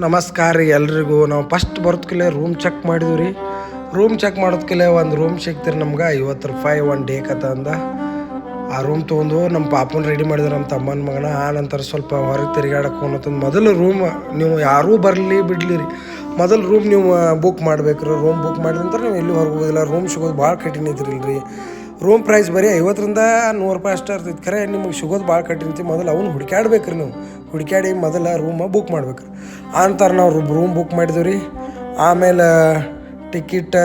ನಮಸ್ಕಾರ ರೀ ಎಲ್ರಿಗೂ. ನಾವು ಫಸ್ಟ್ ಬರೋದ್ಕಿಲ್ಲ ರೂಮ್ ಚೆಕ್ ಮಾಡಿದ್ವಿ ರೀ. ರೂಮ್ ಚೆಕ್ ಮಾಡೋದ್ಕಿಲ್ಲ ಒಂದು ರೂಮ್ ಸಿಗ್ತೀರಿ ನಮ್ಗೆ 50 ರೂಪಾಯಿ ಒನ್ ಡೇಕತ್ತ ಅಂದ. ಆ ರೂಮ್ ತೊಗೊಂಡು ನಮ್ಮ ಪಾಪನ ರೆಡಿ ಮಾಡಿದ್ರು ನಮ್ಮ ತಮ್ಮನ ಮಗನ. ಆ ನಂತರ ಸ್ವಲ್ಪ ಹೊರಗೆ ತಿರುಗಾಡಕ್ಕೆ ಹೋಗ್ತಂದು ಮೊದಲು ರೂಮ್ ನೀವು ಯಾರೂ ಬರಲಿ ಬಿಡಲಿ ರೀ, ಮೊದಲು ರೂಮ್ ನೀವು ಬುಕ್ ಮಾಡ್ಬೇಕು ರೀ. ರೂಮ್ ಬುಕ್ ಮಾಡಿದ ನಂತರ ನೀವು ಎಲ್ಲಿ ಹೊರಗೆ ಹೋಗೋದಿಲ್ಲ. ರೂಮ್ ಸಿಗೋದು ಭಾಳ ಕಠಿಣ ಐತ್ರಿ ರೀ. ರೂಮ್ ಪ್ರೈಸ್ ಬರೀ 50ರಿಂದ 100 ರೂಪಾಯಿ ಅಷ್ಟೇ ಇರ್ತೈತೆ. ಖರೆ ನಿಮಗೆ ಸಿಗೋದು ಭಾಳ ಕಠಿಣ ಐತಿ. ಮೊದಲು ಅವ್ನು ಹುಡುಕ್ಯಾಡ್ಬೇಕು ರೀ. ನೀವು ಹುಡುಕ್ಯಾಡಿ ಮೊದಲು ರೂಮ ಬುಕ್ ಮಾಡ್ಬೇಕು ರೀ. ಅಂತಾರೆ ನಾವು ರೂಮ್ ಬುಕ್ ಮಾಡಿದ್ವಿ ರೀ. ಆಮೇಲೆ ಟಿಕೆಟ್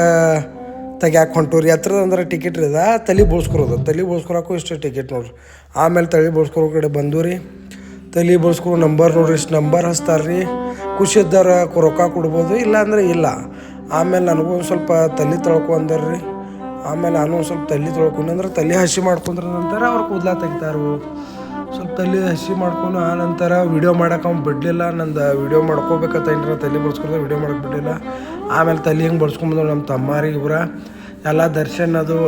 ತೆಗ್ಯಾಕೆ ಹೊಂಟು ರೀ. ಹತ್ರದಂದ್ರೆ ಟಿಕೆಟ್ ರೀ ಅದ ತಲೆ ಬೋಳ್ಸ್ಕೊರೋದು. ತಲೆ ಬೋಳ್ಸ್ಕೊಳಕ್ಕೂ ಇಷ್ಟು ಟಿಕೆಟ್ ನೋಡ್ರಿ. ಆಮೇಲೆ ತಲೆ ಬೋಳ್ಸ್ಕೊರೋ ಕಡೆ ಬಂದು ರೀ. ತಲೆ ಬೋಳ್ಸ್ಕೊರೋ ನಂಬರ್ ನೋಡ್ರಿ, ಇಷ್ಟು ನಂಬರ್ ಹಚ್ತಾರೆ ರೀ. ಖುಷಿ ಇದ್ದಾರ ರೊಕ್ಕ ಕೊಡ್ಬೋದು, ಇಲ್ಲ ಅಂದ್ರೆ ಇಲ್ಲ. ಆಮೇಲೆ ನನಗೂ ಒಂದು ಸ್ವಲ್ಪ ತಲೆ ತೊಳ್ಕೊಂಡರ್ ರೀ. ಆಮೇಲೆ ನಾನು ಒಂದು ಸ್ವಲ್ಪ ತಲೆ ತೊಳ್ಕೊಂಡ್ರೆ ತಲೆ ಹಸಿ ಮಾಡ್ಕೊಂಡ್ರ ನಂತರ ಅವ್ರು ಕೂದಲ ತೆಗಿತಾರು. ಸ್ವಲ್ಪ ತಲೆ ಹಸಿ ಮಾಡ್ಕೊಂಡು ಆ ನಂತರ ವೀಡಿಯೋ ಮಾಡೋಕೆ ಅವ್ನು ಬಿಡಲಿಲ್ಲ. ನಂದು ವೀಡಿಯೋ ಮಾಡ್ಕೋಬೇಕಂತ ಏನ್ರ ತಲೆ ಬಡ್ಸ್ಕೊಂಡ್ರೆ ವೀಡಿಯೋ ಮಾಡೋಕೆ ಬಿಡಲಿಲ್ಲ. ಆಮೇಲೆ ತಲೆ ಹಿಂಗೆ ಬಡ್ಸ್ಕೊಂಬಂದ್ರು ನಮ್ಮ ತಮ್ಮಾರಿ ಇವ್ರ ಎಲ್ಲ ದರ್ಶನ ಅದು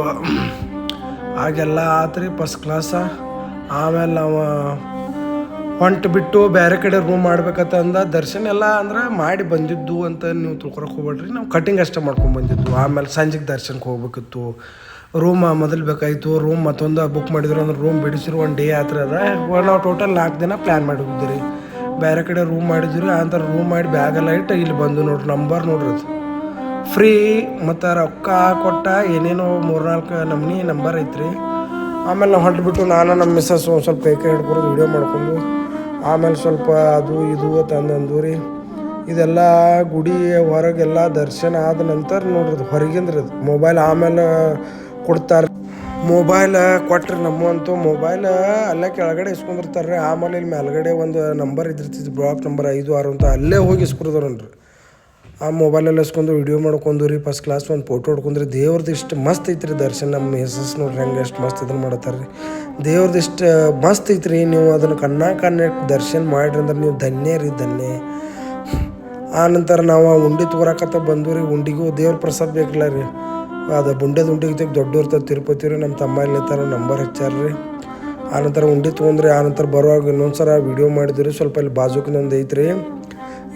ಆಗೆಲ್ಲ ಆತ್ರಿ ಫಸ್ಟ್ ಕ್ಲಾಸ. ಆಮೇಲೆ ನಾವು ಹೊಂಟು ಬಿಟ್ಟು ಬೇರೆ ಕಡೆ ರೂಮ್ ಮಾಡ್ಬೇಕಂತ ಅಂದ. ದರ್ಶನ ಎಲ್ಲ ಅಂದ್ರೆ ಮಾಡಿ ಬಂದಿದ್ದು ಅಂತ ನೀವು ತಿಳ್ಕೊಳಕ್ಕೆ ಹೋಗ್ಬೇಡ್ರಿ. ನಾವು ಕಟಿಂಗ್ ಅಷ್ಟೇ ಮಾಡ್ಕೊಂಡು ಬಂದಿದ್ದು. ಆಮೇಲೆ ಸಂಜೆಗೆ ದರ್ಶನಕ್ಕೆ ಹೋಗ್ಬೇಕಿತ್ತು. ರೂಮ್ ಮೊದಲು ಬೇಕಾಯಿತು. ರೂಮ್ ಮತ್ತೊಂದು ಬುಕ್ ಮಾಡಿದ್ರು ಅಂದ್ರೆ ರೂಮ್ ಬಿಡಿಸಿರು 1 ಡೇ ಆತ್ರ ಅದ. ನಾವು ಟೋಟಲ್ 4 ದಿನ ಪ್ಲ್ಯಾನ್ ಮಾಡಿ ಹೋಗಿದ್ವಿ ರೀ. ಬೇರೆ ಕಡೆ ರೂಮ್ ಮಾಡಿದ್ವಿ. ಆ ಥರ ರೂಮ್ ಮಾಡಿ ಬ್ಯಾಗೆಲ್ಲ ಇಟ್ಟು ಇಲ್ಲಿ ಬಂದು ನೋಡ್ರಿ. ನಂಬರ್ ನೋಡ್ರಿ ಅದು ಫ್ರೀ ಮತ್ತು ರೊಕ್ಕ ಕೊಟ್ಟ ಏನೇನೋ 3-4 ನಮ್ನಿ ನಂಬರ್ ಐತ್ರಿ. ಆಮೇಲೆ ನಾವು ಹೊಂಟ್ಬಿಟ್ಟು ನಾನು ನಮ್ಮ ಮಿಸ್ಸಸ್ ಒಂದು ಸ್ವಲ್ಪ ಕೈ ಹಿಡ್ಕೊರೋದು ವೀಡಿಯೋ ಮಾಡ್ಕೊಂಡು ಆಮೇಲೆ ಸ್ವಲ್ಪ ಅದು ಇದು ತಂದು ರೀ. ಇದೆಲ್ಲ ಗುಡಿ ಹೊರಗೆಲ್ಲ ದರ್ಶನ ಆದ ನಂತರ ನೋಡ್ರಿ ಹೊರಗಿಂದ್ರಿ ಅದು ಮೊಬೈಲ್ ಆಮೇಲೆ ಕೊಡ್ತಾರೆ. ಮೊಬೈಲ್ ಕೊಟ್ರಿ ನಮ್ಮಂತೂ ಮೊಬೈಲ್ ಅಲ್ಲೇ ಕೆಳಗಡೆ ಇಸ್ಕೊಂಡಿರ್ತಾರೆ. ಆಮೇಲೆ ಇಲ್ಲಿ ಮೇಲ್ಗಡೆ ಒಂದು ನಂಬರ್ ಇದ್ದಿರ್ತೈತಿ, ಬ್ಲಾಕ್ ನಂಬರ್ 5, 6 ಅಂತ ಅಲ್ಲೇ ಹೋಗಿ ಇಸ್ಕೊಡ್ತಾರನ್ರಿ. ಆ ಮೊಬೈಲೆಲ್ಲ ಇಸ್ಕೊಂಡು ವೀಡಿಯೋ ಮಾಡ್ಕೊಂಡು ರೀ. ಫಸ್ಟ್ ಕ್ಲಾಸ್ ಒಂದು ಫೋಟೋ ಹೊಡ್ಕೊಂಡ್ರಿ. ದೇವ್ರದ್ದು ಇಷ್ಟು ಮಸ್ತ್ ಐತ್ರಿ ದರ್ಶನ. ನಮ್ಮ ಮಿಸಸ್ ನೋಡ್ರಿ ಹೆಂಗೆ ಎಷ್ಟು ಮಸ್ತ್ ಇದನ್ನು ಮಾಡತ್ತಾರೆ ರೀ. ದೇವ್ರದ್ದು ಇಷ್ಟು ಮಸ್ತ್ ಐತ್ರಿ. ನೀವು ಅದನ್ನು ಕಣ್ಣಾಗ ದರ್ಶನ ಮಾಡಿರಿ ಅಂದ್ರೆ ನೀವು ಧನ್ಯ ರೀ, ಧನ್ಯ. ಆ ನಂತರ ನಾವು ಉಂಡೆ ತಗೋರಾಕತ್ತ ಬಂದು ರೀ. ಉಂಡಿಗೂ ದೇವ್ರ ಪ್ರಸಾದ ಬೇಕಲ್ಲ ರೀ. ಅದು ಬುಂಡೆದ ಉಂಡಿಗೆ ತೆಗೆ ದೊಡ್ಡ ಇರ್ತದೆ ತಿರುಪತಿ ರೀ. ನಮ್ಮ ತಮ್ಮ ಇಲ್ಲಿ ಥರ ನಂಬರ್ ಹಚ್ಚಾರ ರೀ. ಆನಂತರ ಉಂಡೆ ತೊಗೊಂಡ್ರಿ. ಆನಂತರ ಬರುವಾಗ ಇನ್ನೊಂದು ಸಲ ವೀಡಿಯೋ ಮಾಡಿದ್ರಿ. ಸ್ವಲ್ಪ ಇಲ್ಲಿ ಬಾಜುಕಿನೊಂದು ಐತ್ರಿ.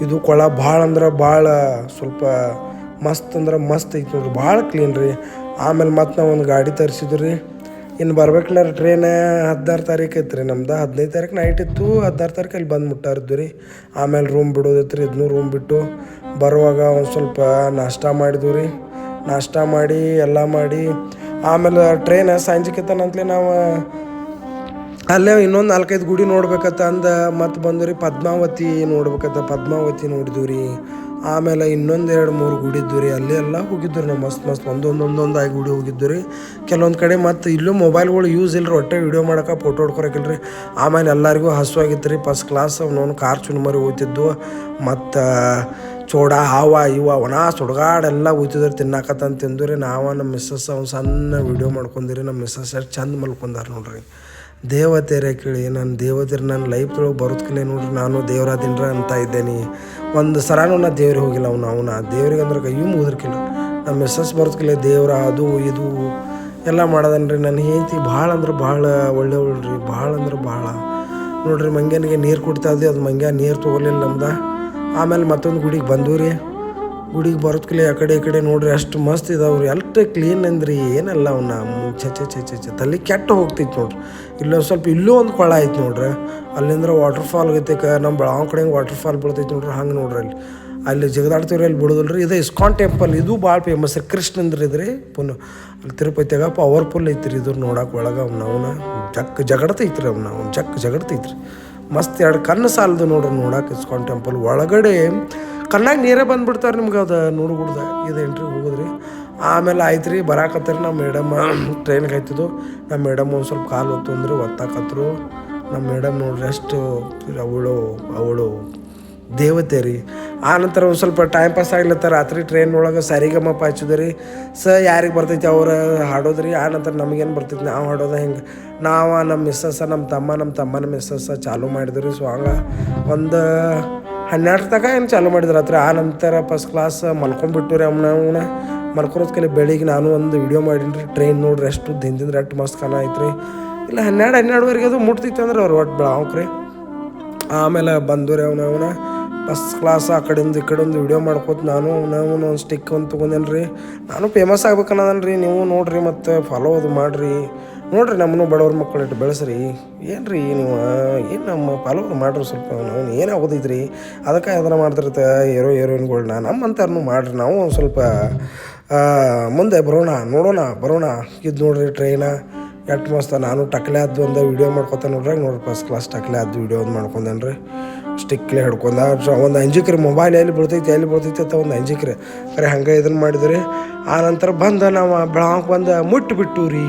ಇದು ಕೊಳ ಭಾಳ ಅಂದ್ರೆ ಭಾಳ ಸ್ವಲ್ಪ ಮಸ್ತ್ ಅಂದ್ರೆ ಮಸ್ತ್ ಐತಿ ನೋಡ್ರಿ. ಭಾಳ ಕ್ಲೀನ್ ರೀ. ಆಮೇಲೆ ಮತ್ತೆ ನಾವು ಒಂದು ಗಾಡಿ ತರಿಸಿದ್ವಿ ರೀ. ಇನ್ನು ಬರ್ಬೇಕಲ್ಲ ರೀ ಟ್ರೈನ್ 16 ತಾರೀಕು ಐತ್ರಿ. ನಮ್ದು 15 ತಾರೀಕು ನೈಟ್ ಇತ್ತು. 16 ತಾರೀಕು ಅಲ್ಲಿ ಬಂದು ಮುಟ್ಟಾರಿದ್ವಿ ರೀ. ಆಮೇಲೆ ರೂಮ್ ಬಿಡೋದೈತ್ರಿ. ಇದನ್ನೂ ರೂಮ್ ಬಿಟ್ಟು ಬರುವಾಗ ಒಂದು ಸ್ವಲ್ಪ ನಾಷ್ಟ ಮಾಡಿದ್ವಿ ರೀ. ನಾಷ್ಟ ಮಾಡಿ ಎಲ್ಲ ಮಾಡಿ ಆಮೇಲೆ ಟ್ರೈನ್ ಸಂಜೆಕಿತ್ತನಂತಲೇ ನಾವು ಅಲ್ಲೇ ಇನ್ನೊಂದು 4-5 ಗುಡಿ ನೋಡ್ಬೇಕತ್ತ ಅಂದ ಮತ್ತೆ ಬಂದು ರೀ. ಪದ್ಮಾವತಿ ನೋಡ್ಬೇಕತ್ತ ಪದ್ಮಾವತಿ ನೋಡಿದ್ವಿ ರೀ. ಆಮೇಲೆ ಇನ್ನೊಂದು 2-3 ಗುಡಿ ಇದ್ವು ರೀ. ಅಲ್ಲಿ ಎಲ್ಲ ಹೋಗಿದ್ದು ರೀ ನಾವು. ಮಸ್ತ್ ಒಂದೊಂದು ಆಗಿ ಗುಡಿ ಹೋಗಿದ್ದು ರೀ. ಕೆಲವೊಂದು ಕಡೆ ಮತ್ತು ಇಲ್ಲೂ ಮೊಬೈಲ್ಗಳು ಯೂಸ್ ಇಲ್ಲ ರೀ. ಒಟ್ಟೆ ವೀಡಿಯೋ ಮಾಡೋಕೆ ಫೋಟೋ ಹೊಡ್ಕೊಳಕಿಲ್ಲ ರೀ. ಆಮೇಲೆ ಎಲ್ಲರಿಗೂ ಹಸುವಾಗಿತ್ತು ರೀ. ಫಸ್ಟ್ ಕ್ಲಾಸ್ ಅವನವನು ಖಾರ ಚುರುಮುರಿ ಹೋಗ್ತಿದ್ವು. ಮತ್ತು ಚೋಡ ಹಾವ ಇವ ಒಣ ಸುಡ್ಗಾಡೆಲ್ಲ ಹೋಗ್ತಿದ್ರು ತಿನ್ನಾಕತ್ತಂತ ತಿಂದು ರೀ. ನಾವು ನಮ್ಮ ಮಿಸ್ಸಸ್ ಅವ್ನು ಸಣ್ಣ ವೀಡಿಯೋ ಮಾಡ್ಕೊಂಡಿರಿ. ನಮ್ಮ ಮಿಸ್ಸಸ್ ಎಷ್ಟು ಚಂದ ಮಲ್ಕೊಂಡಾರ ನೋಡ್ರಿ. ದೇವತೆರೆ ಕೇಳಿ ನನ್ನ ದೇವತೆರು ನನ್ನ ಲೈಫ್ದೊಳಗೆ ಬರೋದಕ್ಕಿಲ್ಲ ನೋಡ್ರಿ. ನಾನು ದೇವರಾದಿನ್ರ ಅಂತ ಇದ್ದೇನೆ. ಒಂದು ಸರಾನು ನಾ ದೇವ್ರಿಗೆ ಹೋಗಿಲ್ಲ. ಅವನು ದೇವ್ರಿಗೆ ಅಂದ್ರೆ ಕೈ ಮುಗಿದ್ರಕಿಲ್ಲ. ನಮ್ಮ ಮಿಸ್ಸಸ್ ಬರೋದಕ್ಕಿಲ್ಲ ದೇವ್ರ ಅದು ಇದು ಎಲ್ಲ ಮಾಡೋದನ್ರಿ. ನನ್ನ ಹೆಂಡತಿ ಭಾಳ ಅಂದ್ರೆ ಭಾಳ ಒಳ್ಳೆಯವಳ್ರಿ. ಭಾಳ ಅಂದ್ರೆ ಭಾಳ ನೋಡ್ರಿ. ಮಂಗ್ಯನಿಗೆ ನೀರು ಕುಡ್ತಾ ಇದ್ವಿ. ಅದು ಮಂಗ್ಯ ನೀರು ತೊಗೊಲಿಲ್ಲ ನಮ್ದು. ಆಮೇಲೆ ಮತ್ತೊಂದು ಗುಡಿಗೆ ಬಂದವು ರೀ. ಗುಡಿಗೆ ಬರೋದ್ಕಿಲ್ಲ ಆ ಕಡೆ ಈ ಕಡೆ ನೋಡ್ರಿ ಅಷ್ಟು ಮಸ್ತ್ ಇದಾವ್ರಿ. ಅಷ್ಟು ಕ್ಲೀನ್ ಅಂದ್ರಿ ಏನಲ್ಲ ಅವನ್ನ ಚೆ ತಲೆ ಕೆಟ್ಟ ಹೋಗ್ತೈತಿ ನೋಡ್ರಿ. ಇಲ್ಲೊಂದು ಸ್ವಲ್ಪ ಇಲ್ಲೂ ಒಂದು ಕೊಳ ಐತಿ ನೋಡ್ರಿ. ಅಲ್ಲಿಂದ್ರೆ ವಾಟರ್ ಫಾಲ್ ಆಗೈತೆ. ನಮ್ಮ ಬೆಳಗಾವಿ ಕಡೆ ವಾಟರ್ ಫಾಲ್ ಬೀಳ್ತೈತಿ ನೋಡ್ರಿ. ಹಂಗೆ ನೋಡ್ರಿ ಅಲ್ಲಿ ಜಗದಾಡ್ತೀವ್ರಿ. ಅಲ್ಲಿ ಬಿಡೋದಿಲ್ಲ ರೀ. ಇದು ಇಸ್ಕಾನ್ ಟೆಂಪಲ್. ಇದು ಭಾಳ ಫೇಮಸ್ ರೀ. ಕೃಷ್ಣಂದ್ರಿ ಇದ್ರಿ ಪುನಃ ಅಲ್ಲಿ ತಿರುಪತಿಯಾಗ ಪವರ್ಫುಲ್ ಐತಿ ರೀ. ಇದು ನೋಡಕ್ಕೆ ಒಳಗೆ ಅವನ ಜಗಡ್ತೈತಿ ರೀ. ಅವ್ನು ಜಗಡ್ತೈತಿ ರೀ. ಮಸ್ತ್ 2 ಕಣ್ಣು ಸಾಲದು ನೋಡ್ರಿ ನೋಡಕ್ಕೆ ಇಸ್ಕಾನ್ ಟೆಂಪಲ್. ಒಳಗಡೆ ಕಣ್ಣಾಗ ನೀರೇ ಬಂದುಬಿಡ್ತಾರೆ ನಿಮ್ಗೆ. ಅದು ನೋಡ್ಬಿಡ್ದ ಇದು ಎಂಟ್ರಿ ಹೋಗೋದ್ರಿ. ಆಮೇಲೆ ಆಯ್ತು ರೀ ಬರಾಕತ್ತಾರೆ. ನಮ್ಮ ಮೇಡಮ್ ಟ್ರೈನ್ಗೆ ಆಯ್ತಿದ್ದು. ನಮ್ಮ ಮೇಡಮ್ ಒಂದು ಸ್ವಲ್ಪ ಕಾಲು ಹೊತ್ತು ಅಂದ್ರೆ ಒತ್ತಾಕತ್ರು. ನಮ್ಮ ಮೇಡಮ್ ನೋಡ್ರಿ ಅಷ್ಟು ಅವಳು ದೇವತೆ ರೀ. ಆನಂತರ ಒಂದು ಸ್ವಲ್ಪ ಟೈಮ್ ಪಾಸ್ ಆಗ್ಲತ್ತ. ರಾತ್ರಿ ಟ್ರೈನ್ ಒಳಗೆ ಸರಿಗಮಪ ಹಚ್ಚಿದ್ರಿ ರೀ. ಯಾರಿಗೆ ಬರ್ತೈತಿ ಅವ್ರು ಹಾಡೋದ್ರಿ. ಆನಂತರ ನಮಗೇನು ಬರ್ತೈತಿ ನಾವು ಹಾಡೋದ. ಹಿಂಗೆ ನಾವು ನಮ್ಮ ಮಿಸ್ಸಸ್ ನಮ್ಮ ತಮ್ಮನ ಮಿಸ್ಸಸ್ ಚಾಲೂ ಮಾಡಿದ್ರಿ ಸಾಂಗ. ಒಂದು 12 ತನಕ ಏನು ಚಾಲೂ ಮಾಡಿದ್ರು ರಾತ್ರಿ. ಆ ನಂತರ ಫಸ್ಟ್ ಕ್ಲಾಸ್ ಮಲ್ಕೊಂಡ್ಬಿಟ್ಟು ರೀ. ಅವನ ಮಲ್ಕೊರೋದು ಕಲಿ ಬೆಳಿಗ್ಗೆ ನಾನು ಒಂದು ವೀಡಿಯೋ ಮಾಡೀನಿ ರೀ. ಟ್ರೈನ್ ನೋಡ್ರಿ ಎಷ್ಟು ದಿನದಿಂದ ಎಷ್ಟು ಮಸ್ತ್ ಕಾಣ ಐತ್ರಿ. ಇಲ್ಲ 12-12ವರೆಗೆ ಅದು ಮುಟ್ತಿತ್ತು ಅಂದ್ರೆ ಅವ್ರು ಒಟ್ಟು ಬೆಳಾವ್ರಿ. ಆಮೇಲೆ ಬಂದು ರೀ ಅವನ ಫಸ್ಟ್ ಕ್ಲಾಸ್ ಆ ಕಡೆಯಿಂದ ಈ ಕಡೆಯಿಂದ ವಿಡಿಯೋ ಮಾಡ್ಕೋತ ನಾನು ಒಂದು ಸ್ಟಿಕ್ ಒಂದು ತೊಗೊಂಡೇನಿ ರೀ. ನಾನು ಫೇಮಸ್ ಆಗ್ಬೇಕನ್ನೋದನ್ ರೀ. ನೀವು ನೋಡಿರಿ ಮತ್ತು ಫಾಲೋ ಅದು ಮಾಡಿರಿ. ನೋಡಿರಿ ನಮ್ಮನ್ನು ಬಡವ್ರ ಮಕ್ಕಳು ಇಟ್ಟು ಬೆಳೆಸ್ರಿ. ಏನು ರೀ ನೀವು ಏನು ನಮ್ಮ ಫಾಲೋ ಮಾಡಿರಿ ಸ್ವಲ್ಪ. ನಾವು ಏನಾಗೋದಿದ್ರಿ ಅದಕ್ಕೆ ಅದನ್ನು ಮಾಡ್ತಿರ್ತೆ ಹೀರೋಯಿನ್ಗಳ್ನ ನಮ್ಮಂಥವ್ರನ್ನೂ ಮಾಡಿರಿ. ನಾವು ಒಂದು ಸ್ವಲ್ಪ ಮುಂದೆ ಬರೋಣ ಇದು ನೋಡಿರಿ ಟ್ರೈನ ಎಷ್ಟು ಮಸ್ತ. ನಾನು ಟಕ್ಲೆ ಆದ್ದು ಒಂದು ವೀಡಿಯೋ ಮಾಡ್ಕೊತ ನೋಡ್ರಿ ಫಸ್ಟ್ ಕ್ಲಾಸ್ ಟಕ್ಲೆ ಆದ್ದು ವೀಡಿಯೋ ಒಂದು ಮಾಡ್ಕೊಂಡೇನು ರೀ. ಸ್ಟಿಕ್ಲೆ ಹಿಡ್ಕೊಂಡ ಒಂದು ಅಂಜಿಕ್ರಿ ಮೊಬೈಲ್ ಎಲ್ಲಿ ಬೀಳ್ತೈತಿ ಅಂತ ಒಂದು ಅಂಜಿಕ್ರಿ ಖರೆ ಹಂಗೆ ಇದನ್ನು ಮಾಡಿದ್ರಿ. ಆ ನಂತರ ಬಂದು ನಾವು ಬೆಳಗ್ಗೆ ಬಂದು ಮುಟ್ಟಿಬಿಟ್ಟು ರೀ.